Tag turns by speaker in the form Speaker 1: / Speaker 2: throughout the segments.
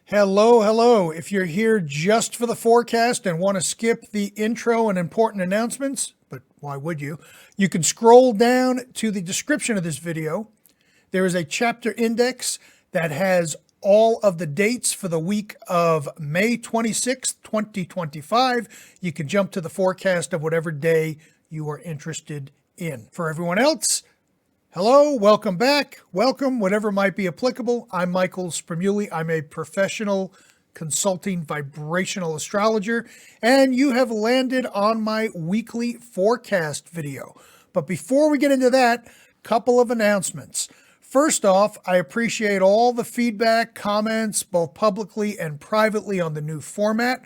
Speaker 1: Hello, hello. If you're here just for the forecast and want to skip the intro and important announcements, but why would you? You can scroll down to the description of this video. There is a chapter index that has all of the dates for the week of May 26th, 2025. You can jump to the forecast of whatever day you are interested in. For everyone else, hello, welcome back, welcome, whatever might be applicable. I'm Michael Spremuli. I'm a professional consulting vibrational astrologer, and you have landed on my weekly forecast video. But before we get into that, couple of announcements. First off, I appreciate all the feedback, comments, both publicly and privately on the new format.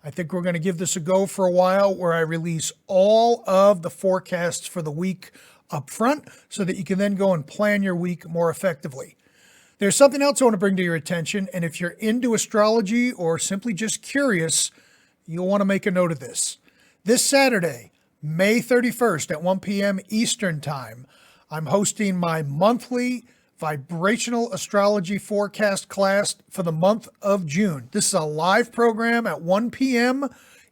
Speaker 1: I think we're going to give this a go for a while where I release all of the forecasts for the week up front so that you can then go and plan your week more effectively. There's something else I want to bring to your attention, and if you're into astrology or simply just curious, you'll want to make a note of this. This Saturday, May 31st at 1 p.m. Eastern Time, I'm hosting my monthly Vibrational Astrology Forecast class for the month of June. This is a live program at 1 p.m.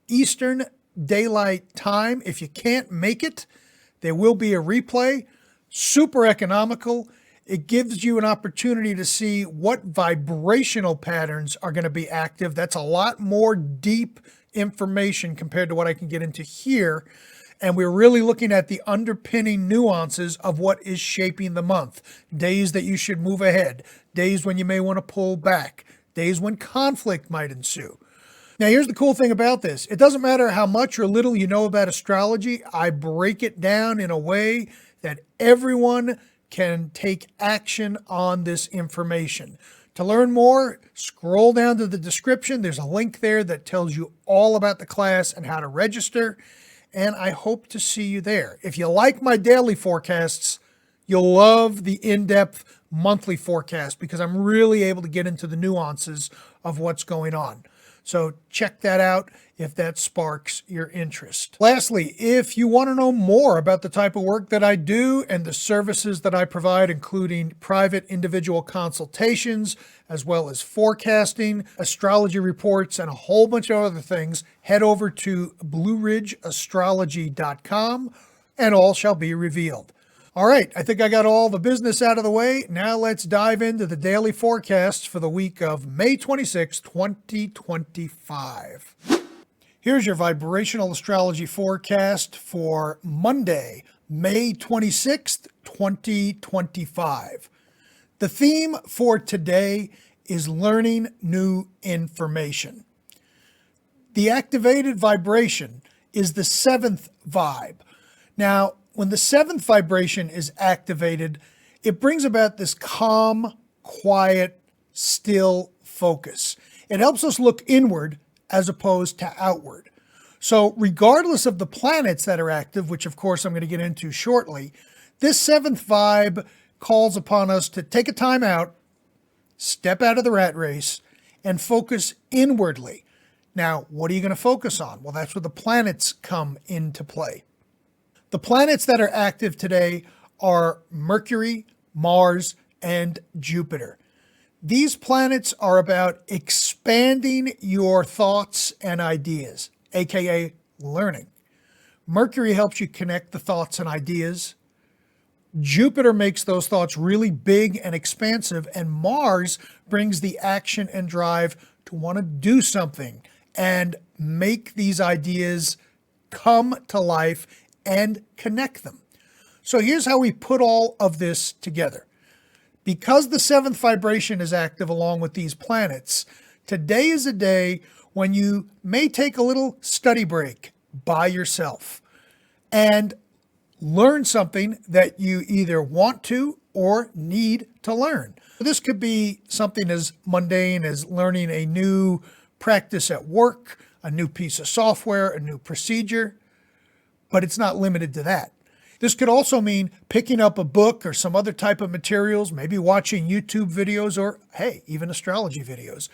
Speaker 1: Eastern Daylight Time. If you can't make it, there will be a replay, super economical. It gives you an opportunity to see what vibrational patterns are going to be active. That's a lot more deep information compared to what I can get into here. And we're really looking at the underpinning nuances of what is shaping the month. Days that you should move ahead, days when you may want to pull back, days when conflict might ensue. Now, here's the cool thing about this. It doesn't matter how much or little you know about astrology. I break it down in a way that everyone can take action on this information. To learn more, scroll down to the description. There's a link there that tells you all about the class and how to register. And I hope to see you there. If you like my daily forecasts, you'll love the in-depth monthly forecast because I'm really able to get into the nuances of what's going on. So check that out if that sparks your interest. Lastly, if you want to know more about the type of work that I do and the services that I provide, including private individual consultations, as well as forecasting, astrology reports, and a whole bunch of other things, head over to blueridgeastrology.com and all shall be revealed. All right, I think I got all the business out of the way. Now let's dive into the daily forecasts for the week of May 26, 2025. Here's your vibrational astrology forecast for Monday, May 26th, 2025. The theme for today is learning new information. The activated vibration is the seventh vibe. Now, when the seventh vibration is activated, it brings about this calm, quiet, still focus. It helps us look inward as opposed to outward. So regardless of the planets that are active, which of course I'm going to get into shortly, this seventh vibe calls upon us to take a time out, step out of the rat race, and focus inwardly. Now, what are you going to focus on? Well, that's where the planets come into play. The planets that are active today are Mercury, Mars, and Jupiter. These planets are about expanding your thoughts and ideas, aka learning. Mercury helps you connect the thoughts and ideas. Jupiter makes those thoughts really big and expansive, and Mars brings the action and drive to want to do something and make these ideas come to life and connect them. So here's how we put all of this together. Because the seventh vibration is active along with these planets, today is a day when you may take a little study break by yourself and learn something that you either want to or need to learn. This could be something as mundane as learning a new practice at work, a new piece of software, a new procedure, but it's not limited to that. This could also mean picking up a book or some other type of materials, maybe watching YouTube videos or, hey, even astrology videos,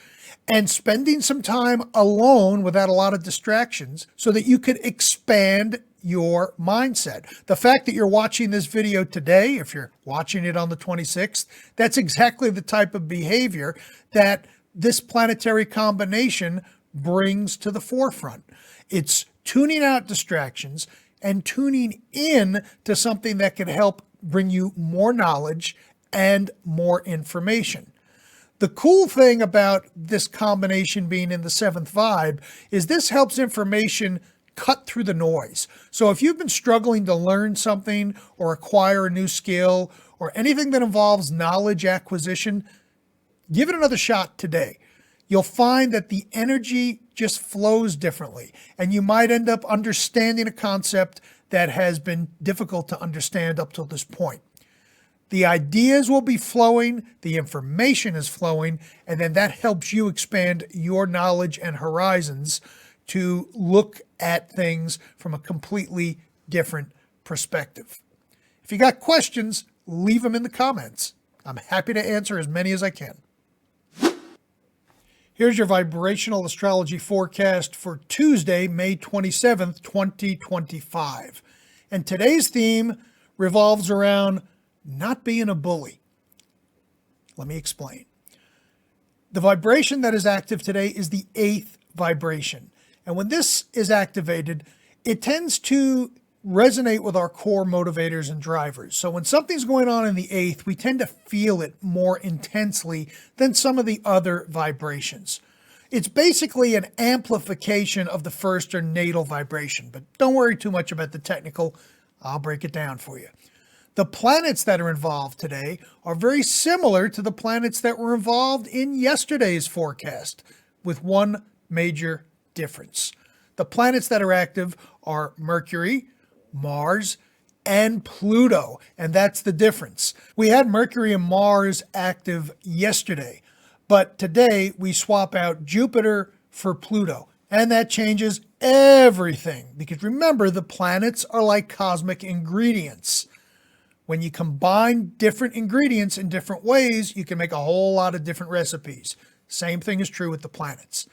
Speaker 1: and spending some time alone without a lot of distractions so that you could expand your mindset. The fact that you're watching this video today, if you're watching it on the 26th, that's exactly the type of behavior that this planetary combination brings to the forefront. It's tuning out distractions and tuning in to something that can help bring you more knowledge and more information. The cool thing about this combination being in the seventh vibe is this helps information cut through the noise. So if you've been struggling to learn something or acquire a new skill or anything that involves knowledge acquisition, give it another shot today. You'll find that the energy just flows differently, and you might end up understanding a concept that has been difficult to understand up till this point. The ideas will be flowing, the information is flowing, and then that helps you expand your knowledge and horizons to look at things from a completely different perspective. If you got questions, leave them in the comments. I'm happy to answer as many as I can. Here's your vibrational astrology forecast for Tuesday, May 27th, 2025. And today's theme revolves around not being a bully. Let me explain. The vibration that is active today is the 8th vibration. And when this is activated, it tends to resonate with our core motivators and drivers. So when something's going on in the 8th, we tend to feel it more intensely than some of the other vibrations. It's basically an amplification of the first or natal vibration, but don't worry too much about the technical. I'll break it down for you. The planets that are involved today are very similar to the planets that were involved in yesterday's forecast, with one major difference. The planets that are active are Mercury, Mars, and Pluto, and that's the difference. We had Mercury and Mars active yesterday, but today we swap out Jupiter for Pluto, and that changes everything, because remember, the planets are like cosmic ingredients. When you combine different ingredients in different ways, you can make a whole lot of different recipes. Same thing is true with the planets.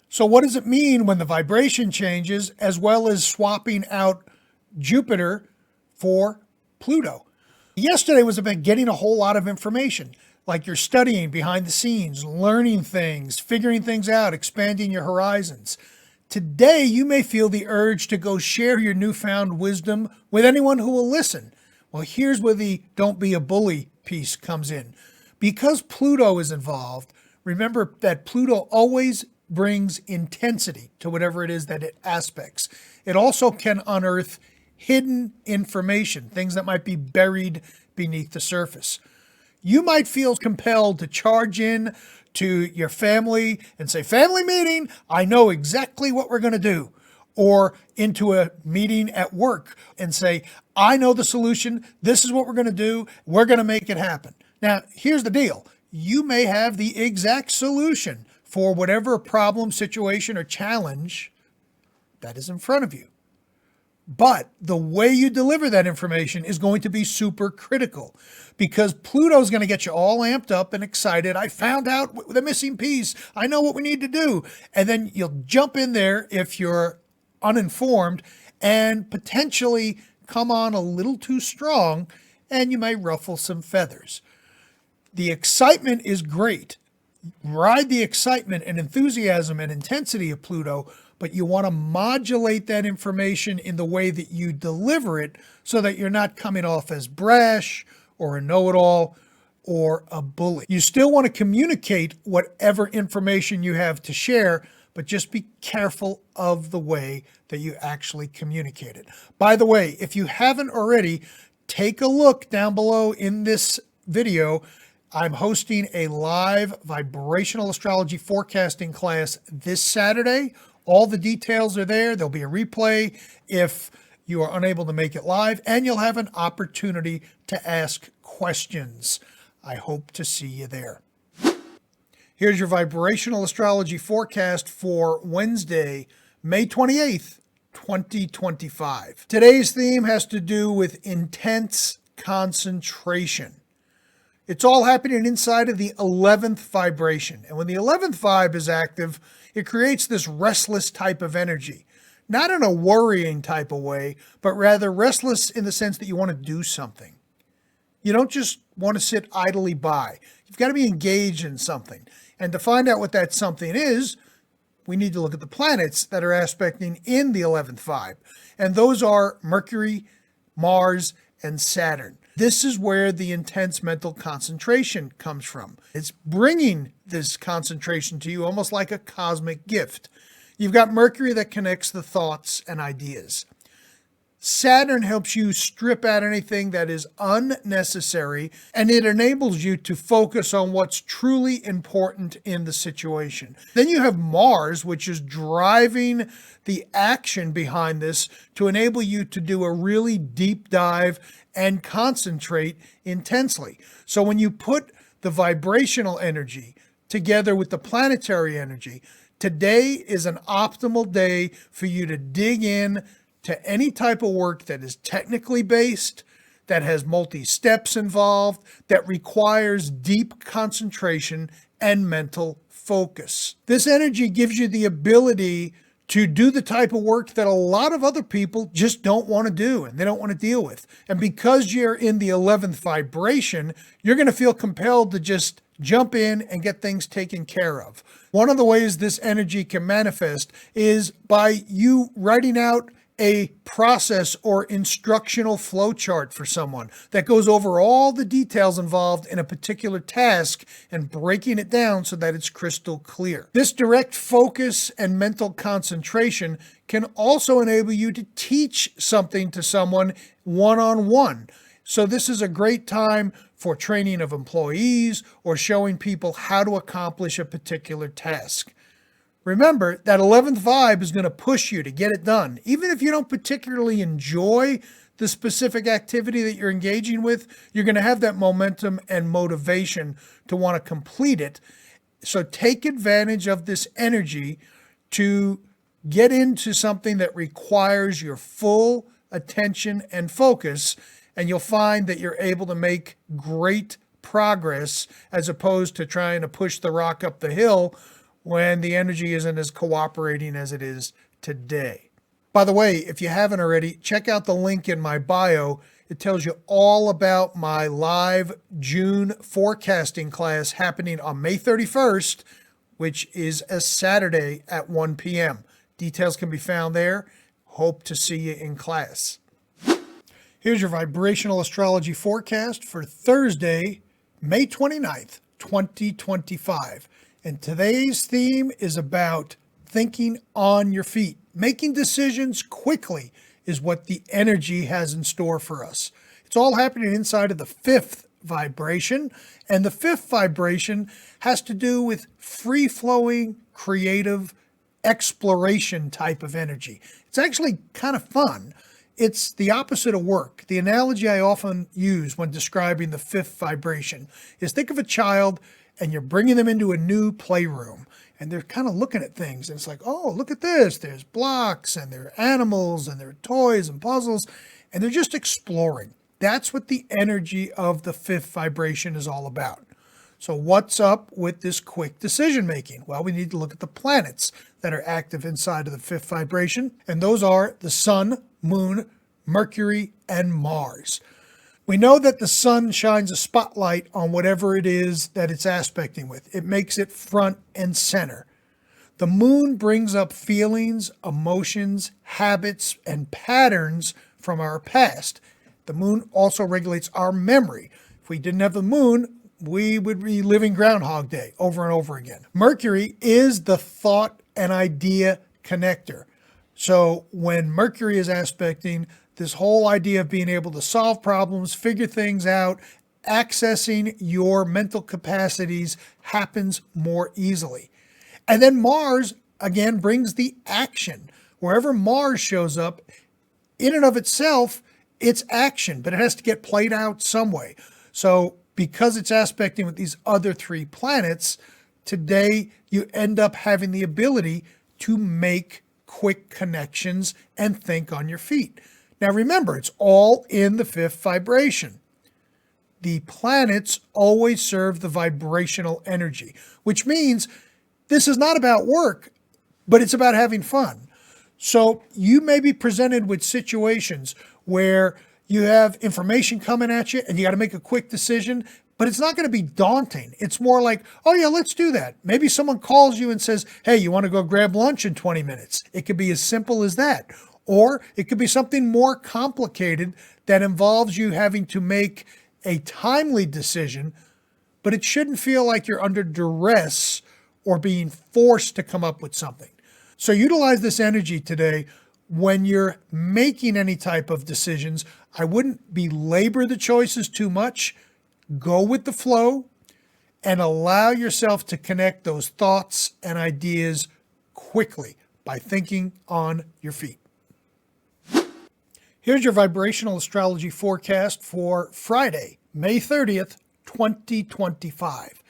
Speaker 1: So what does it mean when the vibration changes, as well as swapping out Jupiter for Pluto? Yesterday was about getting a whole lot of information, like you're studying behind the scenes, learning things, figuring things out, expanding your horizons. Today, you may feel the urge to go share your newfound wisdom with anyone who will listen. Well, here's where the don't be a bully piece comes in. Because Pluto is involved, remember that Pluto always brings intensity to whatever it is that it aspects. It also can unearth hidden information, things that might be buried beneath the surface. You might feel compelled to charge in to your family and say, family meeting, I know exactly what we're going to do. Or into a meeting at work and say, I know the solution. This is what we're going to do. We're going to make it happen. Now, here's the deal. You may have the exact solution for whatever problem, situation, or challenge that is in front of you. But the way you deliver that information is going to be super critical, because Pluto is going to get you all amped up and excited. I found out the missing piece. I know what we need to do. And then you'll jump in there if you're uninformed and potentially come on a little too strong, and you may ruffle some feathers. The excitement is great. Ride the excitement and enthusiasm and intensity of Pluto, but you want to modulate that information in the way that you deliver it so that you're not coming off as brash or a know-it-all or a bully. You still want to communicate whatever information you have to share, but just be careful of the way that you actually communicate it. By the way, if you haven't already, take a look down below in this video. I'm hosting a live vibrational astrology forecasting class this Saturday. All the details are there. There'll be a replay if you are unable to make it live, and you'll have an opportunity to ask questions. I hope to see you there. Here's your vibrational astrology forecast for Wednesday, May 28th, 2025. Today's theme has to do with intense concentration. It's all happening inside of the 11th vibration. And when the 11th vibe is active, it creates this restless type of energy. Not in a worrying type of way, but rather restless in the sense that you want to do something. You don't just want to sit idly by. You've got to be engaged in something. And to find out what that something is, we need to look at the planets that are aspecting in the 11th vibe. And those are Mercury, Mars, and Saturn. This is where the intense mental concentration comes from. It's bringing this concentration to you almost like a cosmic gift. You've got Mercury that connects the thoughts and ideas. Saturn helps you strip out anything that is unnecessary, and it enables you to focus on what's truly important in the situation. Then you have Mars, which is driving the action behind this to enable you to do a really deep dive and concentrate intensely. So when you put the vibrational energy together with the planetary energy, today is an optimal day for you to dig in to any type of work that is technically based, that has multi-steps involved, that requires deep concentration and mental focus. This energy gives you the ability to do the type of work that a lot of other people just don't want to do and they don't want to deal with. And because you're in the 11th vibration, you're going to feel compelled to just jump in and get things taken care of. One of the ways this energy can manifest is by you writing out a process or instructional flow chart for someone that goes over all the details involved in a particular task and breaking it down so that it's crystal clear. This direct focus and mental concentration can also enable you to teach something to someone one-on-one. So this is a great time for training of employees or showing people how to accomplish a particular task. Remember, that 11th vibe is going to push you to get it done. Even if you don't particularly enjoy the specific activity that you're engaging with, you're going to have that momentum and motivation to want to complete it. So take advantage of this energy to get into something that requires your full attention and focus, and you'll find that you're able to make great progress as opposed to trying to push the rock up the hill when the energy isn't as cooperating as it is today. By the way, if you haven't already, check out the link in my bio. It tells you all about my live June forecasting class happening on May 31st, which is a Saturday at 1 p.m. Details can be found there. Hope to see you in class. Here's your vibrational astrology forecast for Thursday, May 29th, 2025. And today's theme is about thinking on your feet. Making decisions quickly is what the energy has in store for us. It's all happening inside of the 5th vibration. And the 5th vibration has to do with free-flowing, creative, exploration type of energy. It's actually kind of fun. It's the opposite of work. The analogy I often use when describing the 5th vibration is think of a child and you're bringing them into a new playroom and they're kind of looking at things and it's like, oh, look at this. There's blocks and there are animals and there are toys and puzzles and they're just exploring. That's what the energy of the 5th vibration is all about. So what's up with this quick decision making? Well, we need to look at the planets that are active inside of the 5th vibration, and those are the Sun, Moon, Mercury, and Mars. We know that the sun shines a spotlight on whatever it is that it's aspecting with. It makes it front and center. The moon brings up feelings, emotions, habits, and patterns from our past. The moon also regulates our memory. If we didn't have the moon, we would be living Groundhog Day over and over again. Mercury is the thought and idea connector. So when Mercury is aspecting, this whole idea of being able to solve problems, figure things out, accessing your mental capacities happens more easily. And then Mars, again, brings the action. Wherever Mars shows up, in and of itself, it's action, but it has to get played out some way. So because it's aspecting with these other 3 planets, today you end up having the ability to make quick connections and think on your feet. Now remember, it's all in the 5th vibration. The planets always serve the vibrational energy, which means this is not about work, but it's about having fun. So you may be presented with situations where you have information coming at you and you got to make a quick decision, But it's not going to be daunting. It's more like, oh yeah, let's do that. Maybe someone calls you and says, hey, you want to go grab lunch in 20 minutes? It could be as simple as that. Or it could be something more complicated that involves you having to make a timely decision, but it shouldn't feel like you're under duress or being forced to come up with something. So utilize this energy today when you're making any type of decisions. I wouldn't belabor the choices too much. Go with the flow and allow yourself to connect those thoughts and ideas quickly by thinking on your feet. Here's your vibrational astrology forecast for Friday, May 30th, 2025.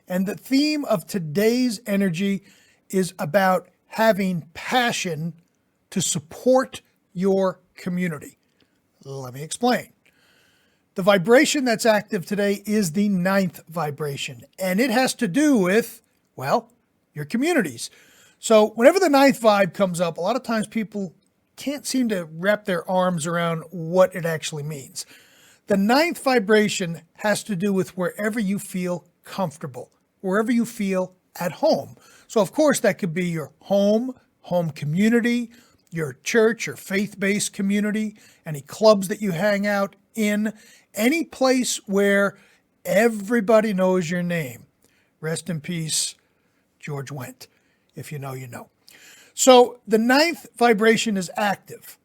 Speaker 1: And the theme of today's energy is about having passion to support your community. Let me explain. The vibration that's active today is the 9th vibration, and it has to do with, well, your communities. So whenever the 9th vibe comes up, a lot of times people can't seem to wrap their arms around what it actually means. The 9th vibration has to do with wherever you feel comfortable, wherever you feel at home. So of course that could be your home community, your church or faith-based community, any clubs that you hang out in, any place where everybody knows your name. Rest in peace, George Wendt. If you know, you know. So the 9th vibration is active.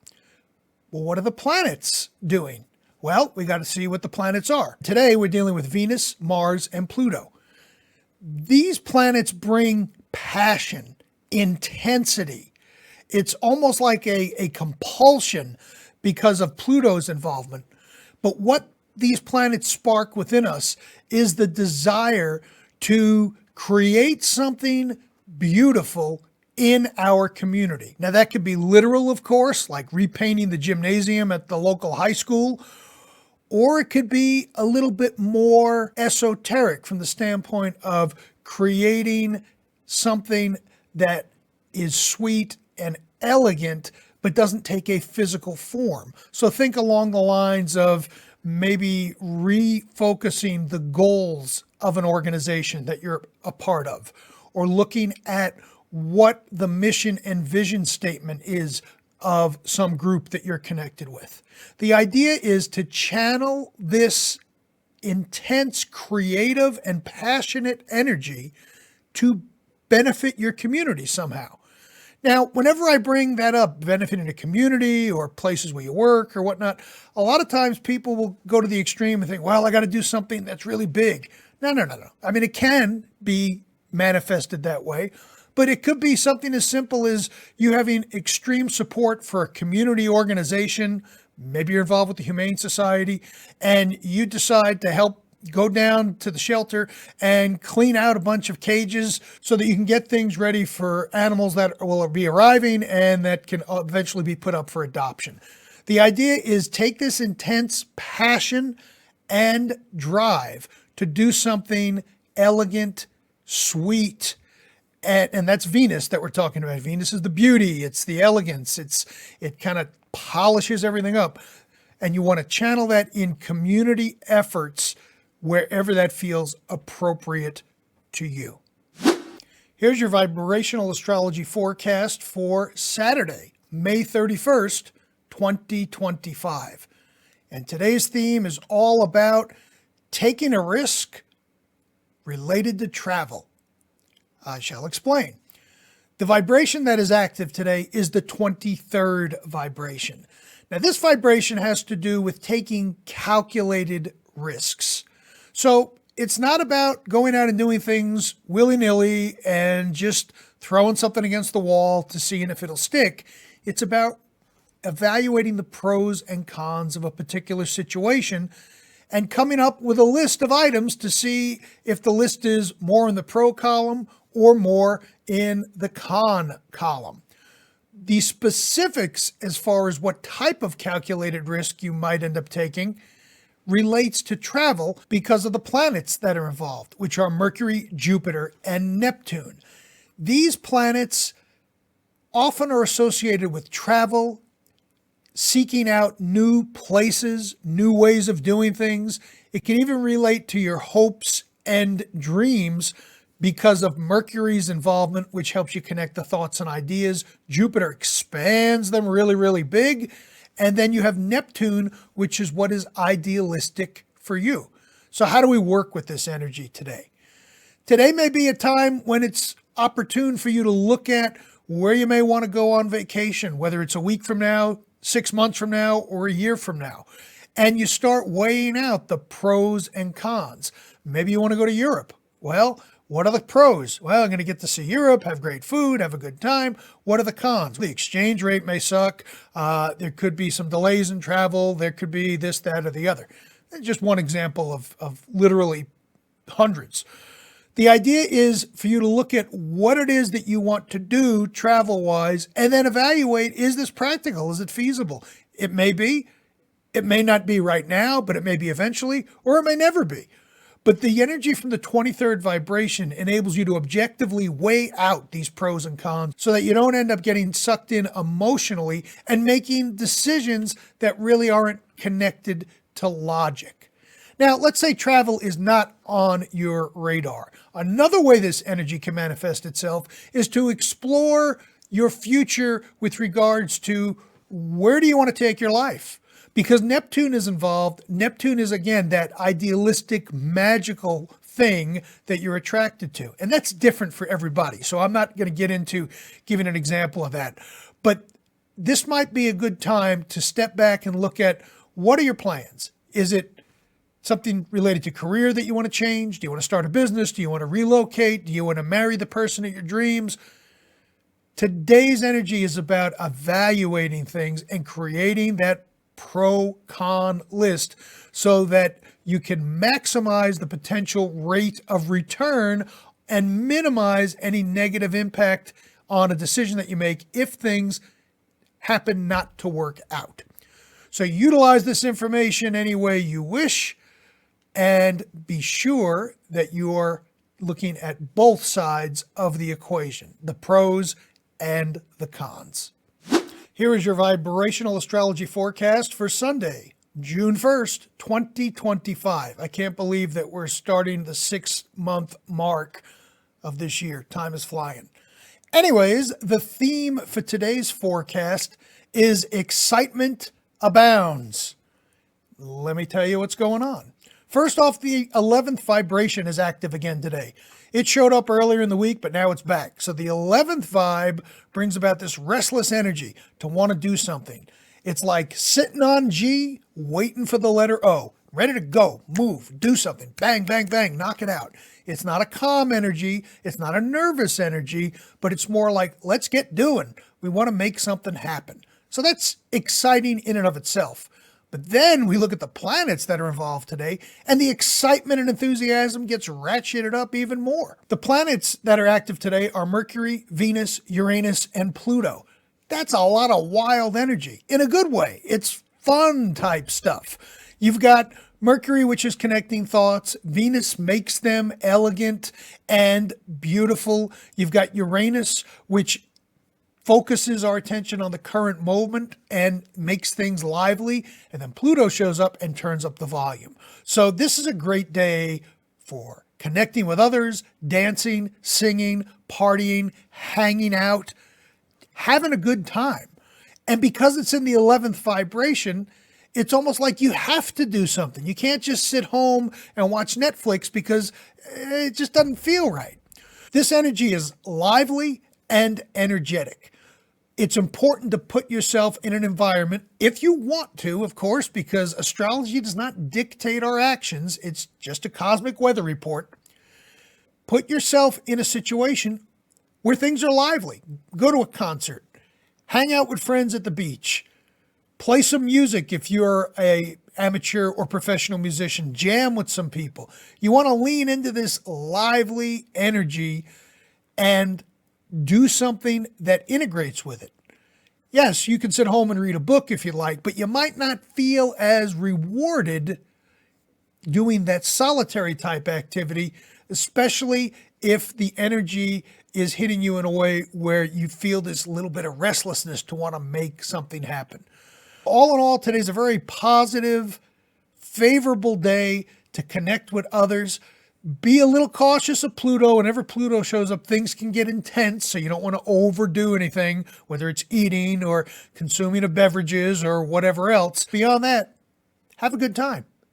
Speaker 1: Well, what are the planets doing? Well, we got to see what the planets are. Today, we're dealing with Venus, Mars, and Pluto. These planets bring passion, intensity. It's almost like a compulsion because of Pluto's involvement. But what these planets spark within us is the desire to create something beautiful in our community. Now that could be literal, of course, like repainting the gymnasium at the local high school, or it could be a little bit more esoteric from the standpoint of creating something that is sweet and elegant, but doesn't take a physical form. So think along the lines of maybe refocusing the goals of an organization that you're a part of, or looking at what the mission and vision statement is of some group that you're connected with. The idea is to channel this intense, creative, and passionate energy to benefit your community somehow. Now, whenever I bring that up, benefiting a community or places where you work or whatnot, a lot of times people will go to the extreme and think, well, I got to do something that's really big. No. I mean, it can be manifested that way, but it could be something as simple as you having extreme support for a community organization. Maybe you're involved with the Humane Society and you decide to help go down to the shelter and clean out a bunch of cages so that you can get things ready for animals that will be arriving and that can eventually be put up for adoption. The idea is take this intense passion and drive to do something elegant, sweet, and that's Venus that we're talking about. Venus is the beauty, it's the elegance, it kind of polishes everything up. And you want to channel that in community efforts wherever that feels appropriate to you. Here's your vibrational astrology forecast for Saturday, May 31st, 2025. And today's theme is all about taking a risk related to travel. I shall explain. The vibration that is active today is the 23rd vibration. Now, this vibration has to do with taking calculated risks. So it's not about going out and doing things willy-nilly and just throwing something against the wall to see if it'll stick. It's about evaluating the pros and cons of a particular situation and coming up with a list of items to see if the list is more in the pro column or more in the con column. The specifics as far as what type of calculated risk you might end up taking relates to travel because of the planets that are involved, which are Mercury, Jupiter, and Neptune. These planets often are associated with travel, seeking out new places, new ways of doing things. It can even relate to your hopes and dreams because of Mercury's involvement, which helps you connect the thoughts and ideas. Jupiter expands them really, really big. And then you have Neptune, which is what is idealistic for you. So how do we work with this energy today? Today may be a time when it's opportune for you to look at where you may want to go on vacation, whether it's a week from now, 6 months from now, or a year from now. And you start weighing out the pros and cons. Maybe you want to go to Europe. Well, what are the pros? Well, I'm going to get to see Europe, have great food, have a good time. What are the cons? The exchange rate may suck. There could be some delays in travel. There could be this, that, or the other. Just one example of literally hundreds. The idea is for you to look at what it is that you want to do travel-wise and then evaluate, is this practical? Is it feasible? It may be. It may not be right now, but it may be eventually, or it may never be. But the energy from the 23rd vibration enables you to objectively weigh out these pros and cons so that you don't end up getting sucked in emotionally and making decisions that really aren't connected to logic. Now, let's say travel is not on your radar. Another way this energy can manifest itself is to explore your future with regards to where do you want to take your life? Because Neptune is involved. Neptune is, again, that idealistic, magical thing that you're attracted to. And that's different for everybody. So I'm not going to get into giving an example of that. But this might be a good time to step back and look at what are your plans? Is it something related to career that you want to change? Do you want to start a business? Do you want to relocate? Do you want to marry the person of your dreams? Today's energy is about evaluating things and creating that pro-con list so that you can maximize the potential rate of return and minimize any negative impact on a decision that you make if things happen not to work out. So utilize this information any way you wish and be sure that you are looking at both sides of the equation, the pros and the cons. Here is your vibrational astrology forecast for Sunday, June 1st, 2025. I can't believe that we're starting the 6-month mark of this year. Time is flying. Anyways, the theme for today's forecast is excitement abounds. Let me tell you what's going on. First off, the 11th vibration is active again today. It showed up earlier in the week, but now it's back. So the 11th vibe brings about this restless energy to want to do something. It's like sitting on G, waiting for the letter O, ready to go, move, do something, bang, bang, bang, knock it out. It's not a calm energy. It's not a nervous energy, but it's more like, let's get doing. We want to make something happen. So that's exciting in and of itself. But then we look at the planets that are involved today, and the excitement and enthusiasm gets ratcheted up even more. The planets that are active today are Mercury, Venus, Uranus, and Pluto. That's a lot of wild energy in a good way. It's fun type stuff. You've got Mercury, which is connecting thoughts. Venus makes them elegant and beautiful. You've got Uranus, which focuses our attention on the current moment and makes things lively. And then Pluto shows up and turns up the volume. So this is a great day for connecting with others, dancing, singing, partying, hanging out, having a good time. And because it's in the 11th vibration, it's almost like you have to do something. You can't just sit home and watch Netflix because it just doesn't feel right. This energy is lively and energetic. It's important to put yourself in an environment, if you want to, of course, because astrology does not dictate our actions. It's just a cosmic weather report. Put yourself in a situation where things are lively. Go to a concert. Hang out with friends at the beach. Play some music if you're an amateur or professional musician. Jam with some people. You want to lean into this lively energy and do something that integrates with it. Yes, you can sit home and read a book if you like, but you might not feel as rewarded doing that solitary type activity, especially if the energy is hitting you in a way where you feel this little bit of restlessness to want to make something happen. All in all, today's a very positive, favorable day to connect with others. Be a little cautious of Pluto. Whenever Pluto shows up, things can get intense, so you don't want to overdo anything, whether it's eating or consuming of beverages or whatever else. Beyond that, have a good time.